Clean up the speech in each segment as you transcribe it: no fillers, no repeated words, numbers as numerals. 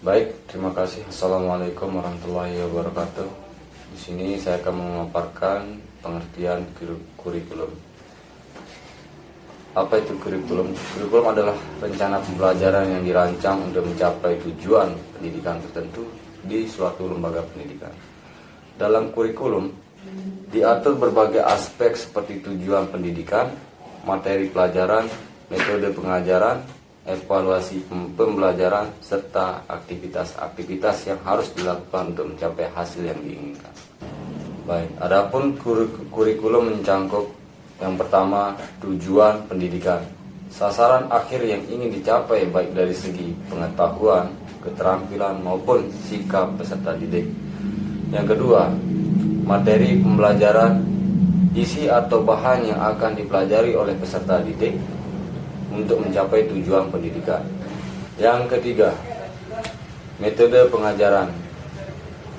Baik, terima kasih. Assalamualaikum warahmatullahi wabarakatuh. Di sini saya akan memaparkan pengertian kurikulum. Apa itu kurikulum? Kurikulum adalah rencana pembelajaran yang dirancang untuk mencapai tujuan pendidikan tertentu di suatu lembaga pendidikan. Dalam kurikulum diatur berbagai aspek seperti tujuan pendidikan, materi pelajaran, metode pengajaran, evaluasi pembelajaran, serta aktivitas-aktivitas yang harus dilakukan untuk mencapai hasil yang diinginkan. Baik, adapun kurikulum mencangkup yang pertama, tujuan pendidikan. Sasaran akhir yang ingin dicapai baik dari segi pengetahuan, keterampilan maupun sikap peserta didik. Yang kedua, materi pembelajaran, isi atau bahan yang akan dipelajari oleh peserta didik untuk mencapai tujuan pendidikan. Yang ketiga, metode pengajaran.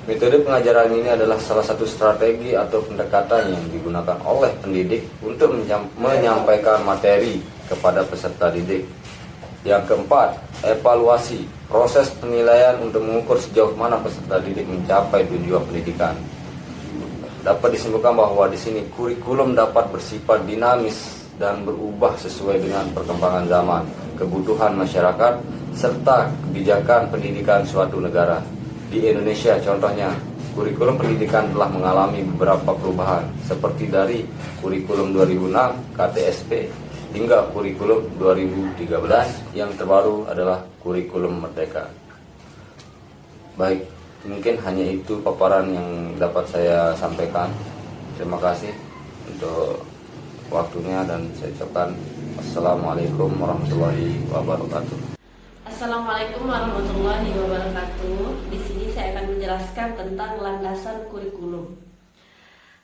Metode pengajaran ini adalah salah satu strategi atau pendekatan yang digunakan oleh pendidik untuk menyampaikan materi kepada peserta didik. Yang keempat, evaluasi, proses penilaian untuk mengukur sejauh mana peserta didik mencapai tujuan pendidikan. Dapat disimpulkan bahwa di sini kurikulum dapat bersifat dinamis dan berubah sesuai dengan perkembangan zaman, kebutuhan masyarakat, serta kebijakan pendidikan suatu negara. Di Indonesia contohnya, kurikulum pendidikan telah mengalami beberapa perubahan, seperti dari kurikulum 2006 KTSP hingga kurikulum 2013, yang terbaru adalah kurikulum Merdeka. Baik, mungkin hanya itu paparan yang dapat saya sampaikan. Terima kasih untuk waktunya dan saya ucapkan Assalamualaikum warahmatullahi wabarakatuh. Assalamualaikum warahmatullahi wabarakatuh. Di sini saya akan menjelaskan tentang landasan kurikulum.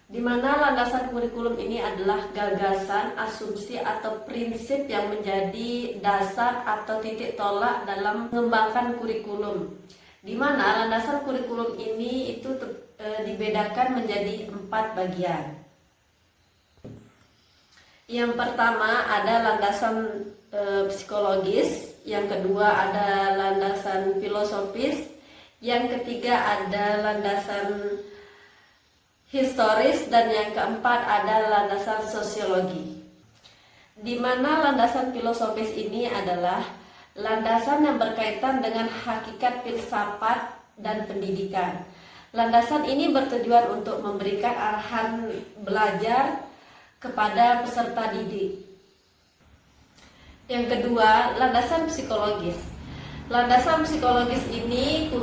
Di mana landasan kurikulum ini adalah gagasan, asumsi atau prinsip yang menjadi dasar atau titik tolak dalam mengembangkan kurikulum. Di mana landasan kurikulum ini itu dibedakan menjadi 4 bagian. Yang pertama ada landasan psikologis, yang kedua ada landasan filosofis, yang ketiga ada landasan historis, dan yang keempat ada landasan sosiologi. Di mana landasan filosofis ini adalah landasan yang berkaitan dengan hakikat filsafat dan pendidikan. Landasan ini bertujuan untuk memberikan arahan belajar kepada peserta didik. Yang kedua, landasan psikologis. Landasan psikologis ini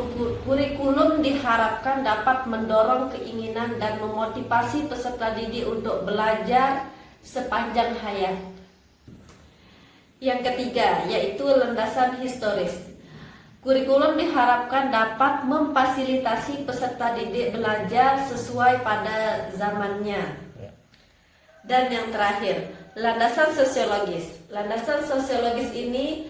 kurikulum diharapkan dapat mendorong keinginan dan memotivasi peserta didik untuk belajar sepanjang hayat. Yang ketiga, yaitu landasan historis. Kurikulum diharapkan dapat memfasilitasi peserta didik belajar sesuai pada zamannya. Dan yang terakhir, landasan sosiologis. Landasan sosiologis ini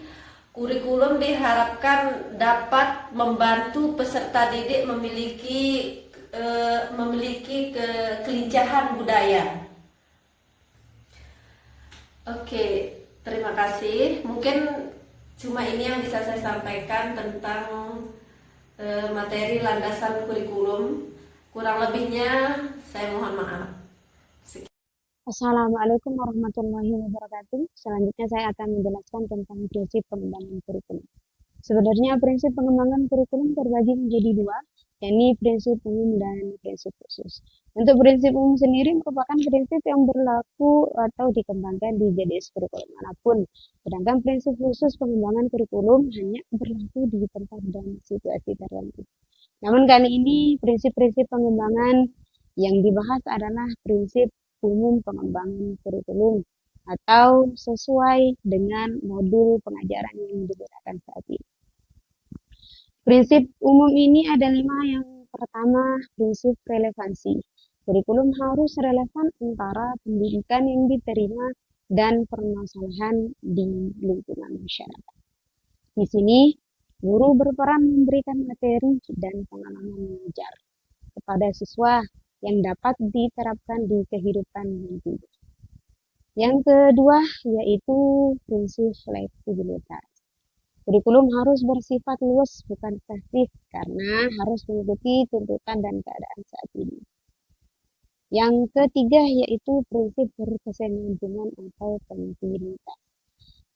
kurikulum diharapkan dapat membantu peserta didik memiliki kelincahan budaya. Oke, terima kasih. Mungkin cuma ini yang bisa saya sampaikan tentang materi landasan kurikulum. Kurang lebihnya saya mohon maaf. Assalamualaikum warahmatullahi wabarakatuh. Selanjutnya saya akan menjelaskan tentang prinsip pengembangan kurikulum. Sebenarnya prinsip pengembangan kurikulum terbagi menjadi 2, yakni prinsip umum dan prinsip khusus. Untuk prinsip umum sendiri merupakan prinsip yang berlaku atau dikembangkan di jenis kurikulum manapun. Sedangkan prinsip khusus pengembangan kurikulum hanya berlaku di tempat dan situasi tertentu. Namun kali ini prinsip-prinsip pengembangan yang dibahas adalah prinsip umum pengembangan kurikulum atau sesuai dengan modul pengajaran yang digunakan saat ini. Prinsip umum ini ada 5. Yang pertama, prinsip relevansi. Kurikulum harus relevan antara pendidikan yang diterima dan permasalahan di lingkungan masyarakat. Di sini, guru berperan memberikan materi dan pengalaman mengajar kepada siswa yang dapat diterapkan di kehidupan nanti. Yang kedua yaitu prinsip fleksibilitas. Kurikulum harus bersifat luas, bukan pasif, karena harus mengikuti tuntutan dan keadaan saat ini. Yang ketiga yaitu prinsip berkesinambungan atau kontinuitas.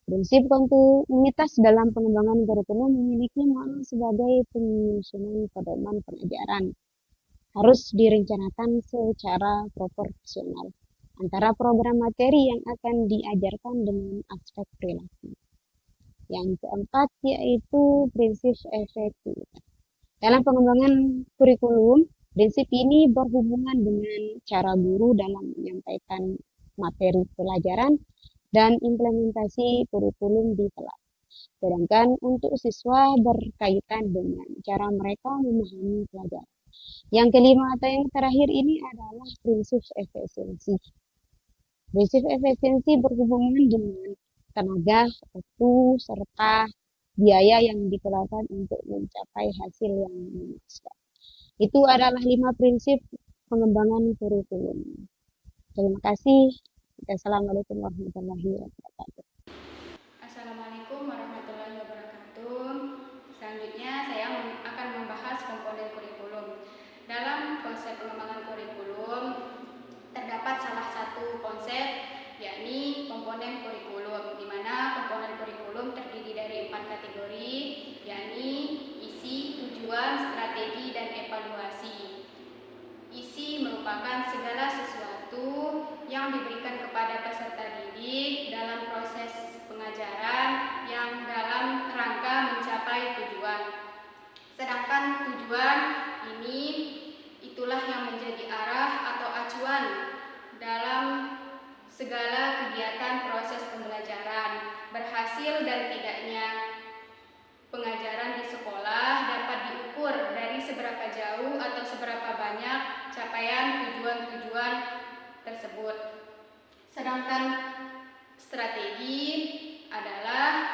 Prinsip kontinuitas dalam pengembangan kurikulum memiliki makna sebagai penyusunan pedoman pengajaran. Harus direncanakan secara proporsional antara program materi yang akan diajarkan dengan aspek perilaku. Yang keempat yaitu prinsip efektivitas. Dalam pengembangan kurikulum, prinsip ini berhubungan dengan cara guru dalam menyampaikan materi pelajaran dan implementasi kurikulum di kelas. Sedangkan untuk siswa berkaitan dengan cara mereka memahami pelajaran. Yang kelima atau yang terakhir ini adalah prinsip efisiensi. Prinsip efisiensi berhubungan dengan tenaga, waktu, serta biaya yang dikeluarkan untuk mencapai hasil yang memuaskan. Itu adalah 5 prinsip pengembangan kurikulum. Terima kasih. Assalamualaikum warahmatullahi wabarakatuh. Assalamualaikum warahmatullahi wabarakatuh. Selanjutnya saya akan membahas komponen kurikulum. Dalam konsep pengembangan kurikulum terdapat salah satu konsep yakni komponen kurikulum, di mana komponen kurikulum terdiri dari 4 kategori, yakni isi, tujuan, strategi, dan evaluasi. Isi merupakan segala sesuatu yang diberikan kepada peserta didik dalam proses pengajaran yang dalam rangka mencapai tujuan. Sedangkan tujuan ini itulah yang menjadi arah atau acuan dalam segala kegiatan proses pembelajaran. Berhasil dan tidaknya pengajaran di sekolah dapat diukur dari seberapa jauh atau seberapa banyak capaian tujuan-tujuan tersebut. Sedangkan strategi adalah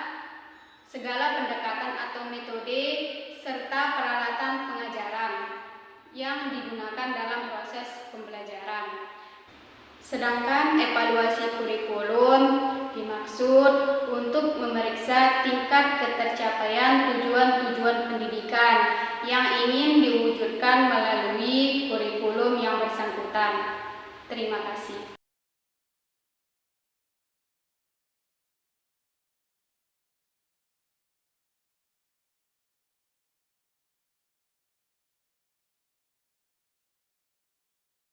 segala pendekatan atau metode serta peralatan pengajaran yang digunakan dalam proses pembelajaran. Sedangkan evaluasi kurikulum dimaksud untuk memeriksa tingkat ketercapaian tujuan-tujuan pendidikan yang ingin diwujudkan melalui kurikulum yang bersangkutan. Terima kasih.